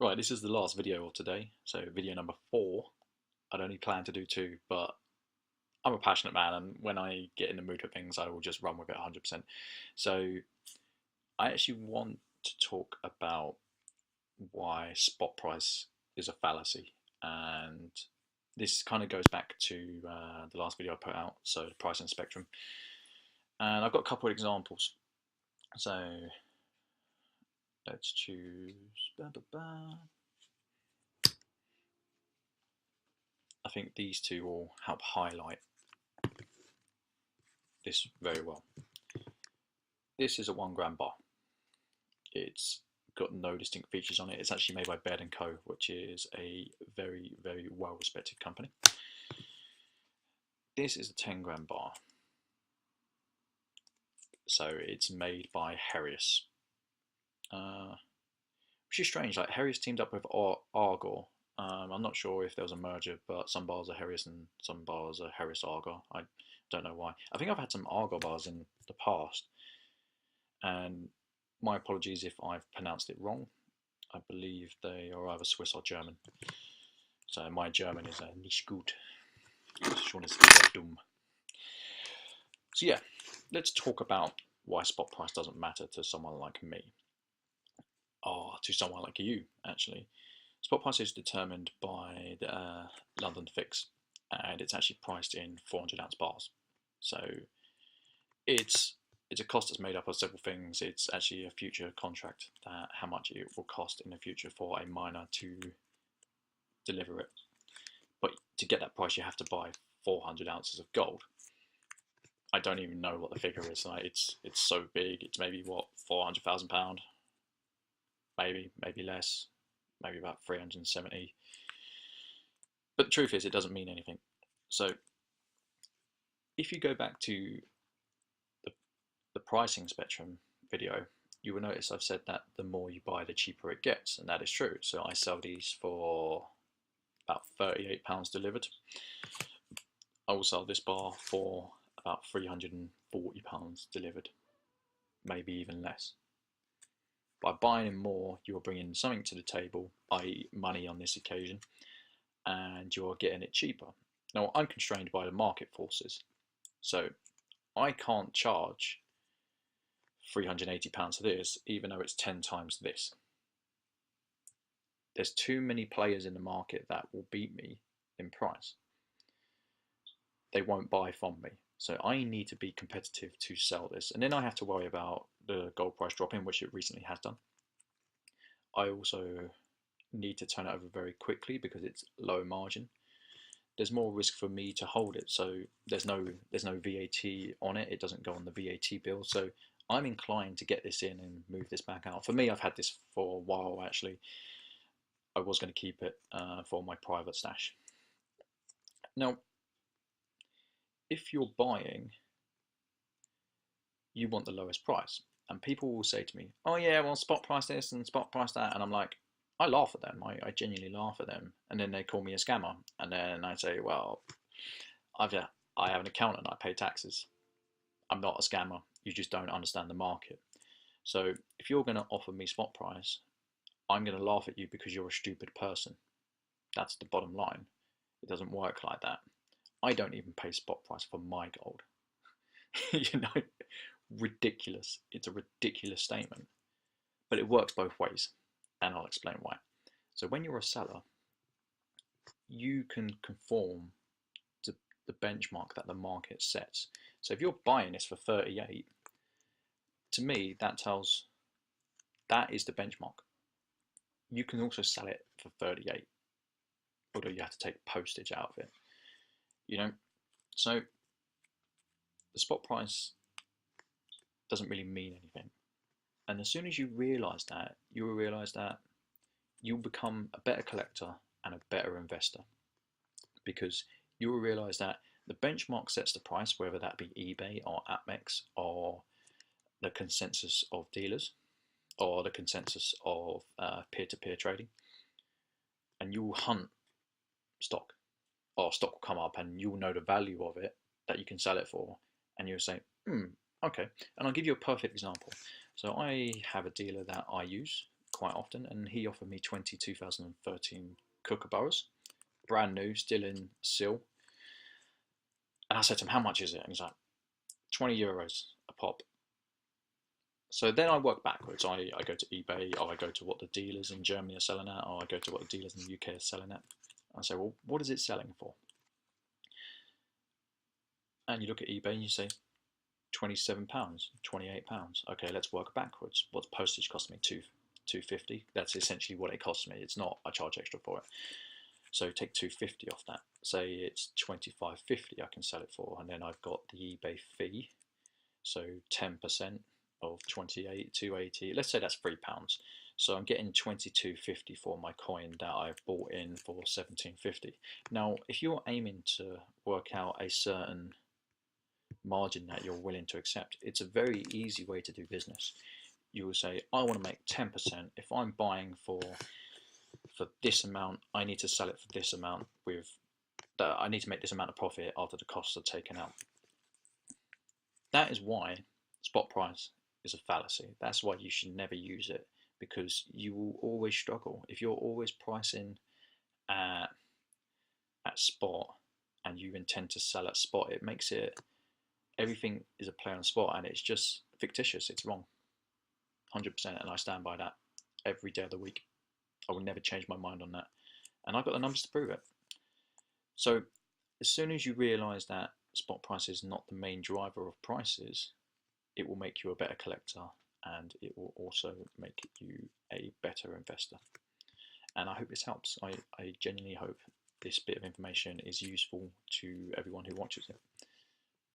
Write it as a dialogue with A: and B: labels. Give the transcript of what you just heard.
A: Right, this is the last video of today, so video number 4. I'd only planned to do 2, but I'm a passionate man, and when I get in the mood for things, I will just run with it 100%. So I actually want to talk about why spot price is a fallacy, and this kind of goes back to the last video I put out, so the pricing spectrum, and I've got a couple of examples. So let's choose. I think these two will help highlight this very well. This is a 1 gram bar. It's got no distinct features on it. It's actually made by Baird & Co, which is a very, very well respected company. This is a 10 gram bar. So it's made by Harrius. Which is strange, like Harrius teamed up with Argor. I'm not sure if there was a merger, but some bars are Harrius and some bars are Harrius Argor. I don't know why. I think I've had some Argor bars in the past, and my apologies if I've pronounced it wrong. I believe they are either Swiss or German. So my German is nicht gut. Schon ist sehr dumm. So yeah, let's talk about why spot price doesn't matter to someone like me. Or to someone like you, actually. Spot price is determined by the London fix, and it's actually priced in 400-ounce bars. So it's a cost that's made up of several things. It's actually a future contract, that how much it will cost in the future for a miner to deliver it. But to get that price, you have to buy 400 ounces of gold. I don't even know what the figure is. Like it's so big. It's maybe what, £400,000, maybe less, maybe about 370. But the truth is, it doesn't mean anything. So if you go back to the pricing spectrum video, you will notice I've said that the more you buy, the cheaper it gets, and that is true. So I sell these for about £38 delivered. I will sell this bar for about £340 delivered, maybe even less. By buying in more, you're bringing something to the table, i.e. money on this occasion, and you're getting it cheaper. Now, I'm constrained by the market forces, so I can't charge £380 for this, even though it's 10 times this. There's too many players in the market that will beat me in price. They won't buy from me. So I need to be competitive to sell this. And then I have to worry about the gold price dropping, which it recently has done. I also need to turn it over very quickly because it's low margin. There's more risk for me to hold it. So there's no VAT on it. It doesn't go on the VAT bill. So I'm inclined to get this in and move this back out. For me, I've had this for a while actually. I was going to keep it for my private stash. Now, if you're buying, you want the lowest price. And people will say to me, oh yeah, well, spot price this and spot price that. And I'm like, I laugh at them. I genuinely laugh at them. And then they call me a scammer. And then I say, well, I have an accountant. I pay taxes. I'm not a scammer. You just don't understand the market. So if you're going to offer me spot price, I'm going to laugh at you because you're a stupid person. That's the bottom line. It doesn't work like that. I don't even pay spot price for my gold. You know, ridiculous. It's a ridiculous statement. But it works both ways, and I'll explain why. So when you're a seller, you can conform to the benchmark that the market sets. So if you're buying this for 38, to me that tells that is the benchmark. You can also sell it for 38, although you have to take postage out of it. You know, so the spot price doesn't really mean anything. And as soon as you realise that, you will realise that you'll become a better collector and a better investor, because you will realise that the benchmark sets the price, whether that be eBay or AppMex or the consensus of dealers or the consensus of peer-to-peer trading, and you will hunt stock, or stock will come up and you'll know the value of it that you can sell it for, and you'll say, okay. And I'll give you a perfect example. So I have a dealer that I use. quite often, and he offered me 20 2013 kookaburras, brand new, still in seal. And I said to him, how much is it? And he's like, €20 a pop. So then I work backwards. I go to eBay, or I go to what the dealers in Germany are selling at, or I go to what the dealers in the UK are selling at. I say, well, what is it selling for? And you look at eBay and you say, £27, £28. Okay, let's work backwards. What's postage cost me? £2.50. That's essentially what it costs me. It's not I charge extra for it. So take £2.50 off that. Say it's £25.50 I can sell it for, and then I've got the eBay fee. So 10% of 28, 280. Let's say that's £3. So I'm getting 22.50 for my coin that I've bought in for 17.50. Now, if you're aiming to work out a certain margin that you're willing to accept, it's a very easy way to do business. You will say, I want to make 10%. If I'm buying for this amount, I need to sell it for this amount. I need to make this amount of profit after the costs are taken out. That is why spot price is a fallacy. That's why you should never use it, because you will always struggle. If you're always pricing at spot and you intend to sell at spot, it makes it, everything is a play on spot, and it's just fictitious. It's wrong, 100%, and I stand by that every day of the week. I will never change my mind on that, and I've got the numbers to prove it. So as soon as you realize that spot price is not the main driver of prices, it will make you a better collector, and it will also make you a better investor. And I hope this helps. I genuinely hope this bit of information is useful to everyone who watches it.